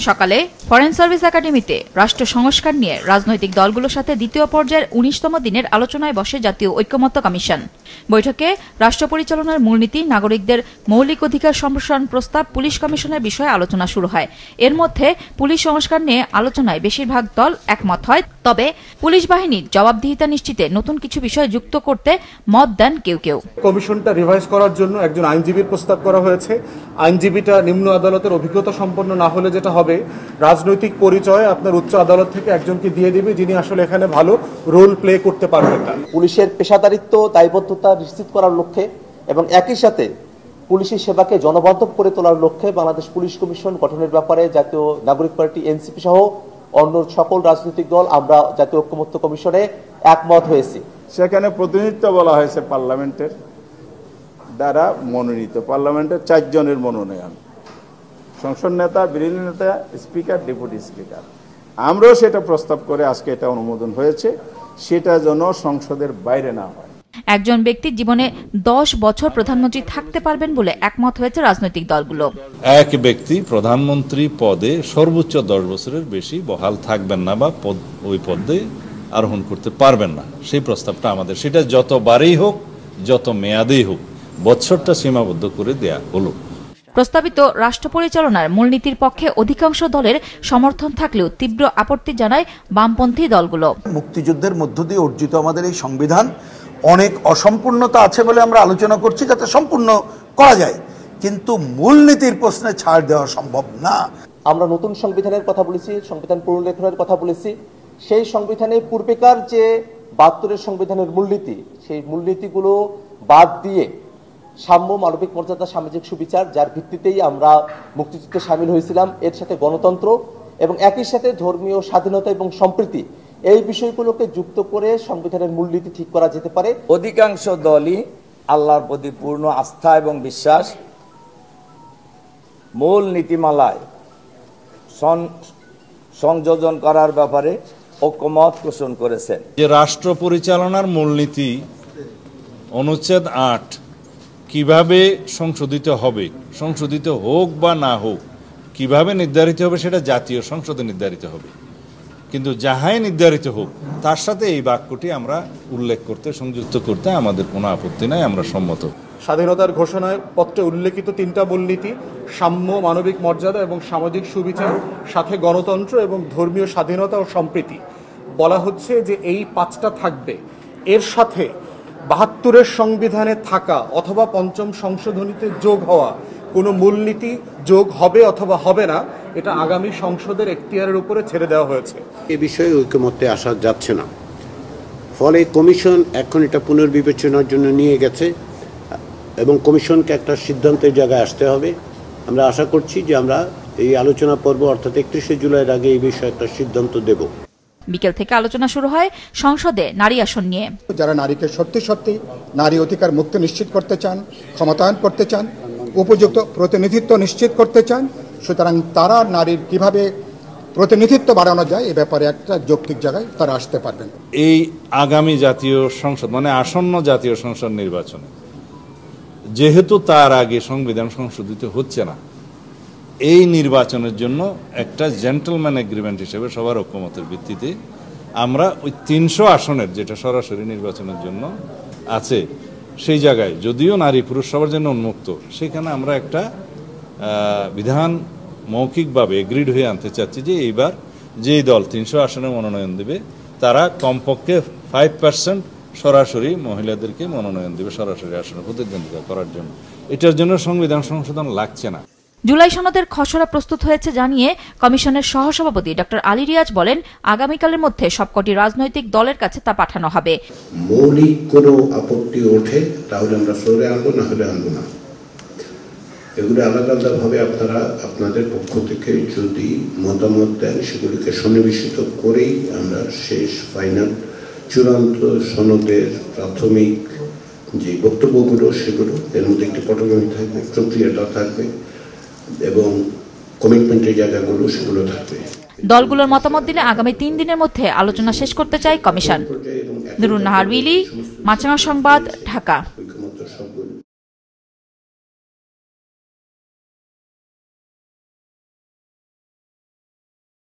সকালে foreign service একাডেমিতে রাষ্ট্র সংস্কার নিয়ে রাজনৈতিক দলগুলোর সাথে দ্বিতীয় পর্যায়ের ১৯তম দিনের আলোচনায় বসে জাতীয় ঐকমত্য কমিশন। বৈঠকে রাষ্ট্র পরিচালনার মূলনীতি, নাগরিকদের মৌলিক অধিকার সম্প্রসারণ প্রস্তাব, পুলিশ কমিশনের বিষয়ে আলোচনা শুরু হয়। এর মধ্যে পুলিশ সংস্কার নিয়ে আলোচনায় বেশিরভাগ দল একমত হয়। তবে পুলিশ বাহিনীর জবাবদিহিতা নিশ্চিতে নতুন কিছু বিষয় যুক্ত করতে মত দেন কেউ কেউ। কমিশনটা রিভাইজ করার জন্য একজন আইনজীবীর প্রস্তাব করা হয়েছে। আইনজীবীটা নিম্ন আদালতের অভিজ্ঞতা সম্পন্ন না হলে যেটা হবে, রাজনৈতিক পরিচয় আপনার উচ্চ আদালত থেকে একজনকে দিয়ে দিবে যিনি আসলে এখানে ভালো রোল প্লে করতে পারবেন না। পুলিশের পেশাদারিত্ব, দায়বদ্ধতা নিশ্চিত করার লক্ষ্যে এবং একই সাথে পুলিশি সেবাকে জনবান্ধব করে তোলার লক্ষ্যে বাংলাদেশ পুলিশ কমিশন গঠনের ব্যাপারে জাতীয় নাগরিক পার্টি এনসিপি সহ অন্য সকল রাজনৈতিক দল আমরা জাতীয় ঐকমত্য কমিশনে একমত হয়েছি। সেখানে প্রতিনিধিত্ব বলা হয়েছে পার্লামেন্টের দ্বারা মনোনীত, পার্লামেন্টের 4 জনের মনোনয়ন, সংসদ নেতা, বিরোধী নেতা, স্পিকার, ডেপুটি স্পিকার। আমরাও সেটা প্রস্তাব করে আজকে এটা অনুমোদন হয়েছে, সেটা যেন সংসদের বাইরে না হয়। একজন ব্যক্তি জীবনে 10 বছর প্রধানমন্ত্রী থাকতে পারবেন বলে একমত হয়েছে রাজনৈতিক দলগুলো। এক ব্যক্তি প্রধানমন্ত্রী পদে সর্বোচ্চ 10 বছরের বেশি বহাল থাকবেন না বা ওই পদে আরোহণ করতে পারবেন না, সেই প্রস্তাবটা আমাদের। সেটা যতবারই হোক, যত মেয়াদেই হোক, বছরটা সীমাবদ্ধ করে দেয়া হলো। প্রস্তাবিত রাষ্ট্র পরিচালনার মূলনীতির পক্ষে অধিকাংশ দলের সমর্থন থাকলেও তীব্র আপত্তি জানায় বামপন্থী দলগুলো। মুক্তিযুদ্ধের মধ্য দিয়ে অর্জিত আমাদের এই সংবিধান অনেক অসম্পূর্ণতা আছে বলে আমরা আলোচনা করছি, যাতে সম্পূর্ণ করা যায়, কিন্তু মূলনীতির প্রশ্নে ছাড় দেওয়া সম্ভব না। আমরা নতুন সংবিধানের কথা বলেছি, সংবিধান পুনর্লেখনের কথা বলেছি। সেই সংবিধানে পূর্বেকার যে 72-এর সংবিধানের মূলনীতি, সেই মূলনীতিগুলো বাদ দিয়ে সাম্য, মানবিক মর্যাদা, সামাজিক সুবিচার, যার ভিত্তিতেই আমরা মুক্তিযুদ্ধে সামিল হয়েছিলাম, এর সাথে গণতন্ত্র এবং একই সাথে ধর্মীয় স্বাধীনতা এবং সম্প্রীতি, এই বিষয়গুলোকে যুক্ত করে সংবিধানের মূলনীতি ঠিক করা যেতে পারে। অধিকাংশ দলই আল্লাহর প্রতি পূর্ণ আস্থা এবং বিশ্বাস, মূল নীতিমালায় সংযোজন করার ব্যাপারে ঐকমত পোষণ করেছেন। যে রাষ্ট্র পরিচালনার মূলনীতি অনুচ্ছেদ 8 কিভাবে সংশোধিত হবে, সংশোধিত হোক বা না হোক, কিভাবে নির্ধারিত হবে সেটা জাতীয় সংসদে নির্ধারিত হবে, কিন্তু যাহাই নির্ধারিত হোক তার সাথে এই বাক্যটি আমরা উল্লেখ করতে, সংযুক্ত করতে আমাদের কোনো আপত্তি নাই, আমরা সম্মত। স্বাধীনতার ঘোষণায় পত্রে উল্লেখিত 3টা মূলনীতি, সাম্য, মানবিক মর্যাদা এবং সামাজিক সুবিচার, সাথে গণতন্ত্র এবং ধর্মীয় স্বাধীনতা ও সম্প্রীতি, বলা হচ্ছে যে এই 5টা থাকবে। এর সাথে 72-এর সংবিধানে থাকা অথবা 5ম সংশোধনীতে যোগ হওয়া কোনো মূলনীতি যোগ হবে অথবা হবে না, এটা আগামী সংসদের এখতিয়ারের উপরে ছেড়ে দেওয়া হয়েছে। এ বিষয়ে ঐকমত্যে আসা যাচ্ছে না, ফলে কমিশন এখন এটা পুনর্বিবেচনার জন্য নিয়ে গেছে এবং কমিশনকে একটা সিদ্ধান্তের জায়গায় আসতে হবে। আমরা আশা করছি যে আমরা এই আলোচনা পর্ব অর্থাৎ 31শে জুলাইয়ের আগে এই বিষয়ে একটা সিদ্ধান্ত দেব। বিকেল থেকে আলোচনা শুরু হয় সংসদে নারী আসন নিয়ে। যারা নারীকে সত্যি সত্যি নারী অধিকার মুক্তি নিশ্চিত করতে চান, ক্ষমতায়ন করতে চান, উপযুক্ত প্রতিনিধিত্ব নিশ্চিত করতে চান, সুতরাং তারা নারীর কিভাবে প্রতিনিধিত্ব বাড়ানো যায় এ ব্যাপারে একটা যৌক্তিক জায়গায় তারা আসতে পারবেন। এই আগামী জাতীয় সংসদ মানে আসন্ন জাতীয় সংসদ নির্বাচনে যেহেতু তার আগে সংবিধান সংশোধিত হচ্ছে না, এই নির্বাচনের জন্য একটা জেন্টলম্যান এগ্রিমেন্ট হিসেবে সবার ঐকমতের ভিত্তিতে আমরা ওই 300 আসনের যেটা সরাসরি নির্বাচনের জন্য আছে, সেই জায়গায় যদিও নারী পুরুষ সবার জন্য উন্মুক্ত, সেখানে আমরা একটা বিধান মৌখিকভাবে এগ্রিড হয়ে আনতে চাচ্ছি যে এইবার যেই দল 300 আসনে মনোনয়ন দেবে তারা কমপক্ষে 5% সরাসরি মহিলাদেরকে মনোনয়ন দেবে সরাসরি আসনে প্রতিদ্বন্দ্বিতা করার জন্য। এটার জন্য সংবিধান সংশোধন লাগছে না। জুলাই সনদের খসড়া প্রস্তুত হয়েছে জানিয়ে কমিশনের সহসভাপতি ডক্টর আলী রিয়াজ বলেন, আগামীকালের মধ্যে সবকটি রাজনৈতিক দলের কাছে তা পাঠানো হবে। মৌলিক কোনো আপত্তি ওঠে তাহলে আমরা সরে আনবো, না হলে আনবো না। এগুলো আলাদা আলাদাভাবে আপনারা আপনাদের পক্ষ থেকে যদি মতামত দেন সেগুলিকে সন্নিবেশিত করেই আমরা শেষ ফাইনাল চূড়ান্ত সনদের প্রাথমিক যে বক্তব্যগুলো সেগুলো এর মধ্যে একটি পটভূমি থাকবে, প্রক্রিয়াটা থাকবে এবং কমিটমেন্টের জায়গাগুলো সেগুলো থাকবে। দলগুলোর মতামত দিলে আগামী 3 দিনের মধ্যে আলোচনা শেষ করতে চায় কমিশন। নুরুন নাহার উইলি, মাছরাঙা সংবাদ, ঢাকা।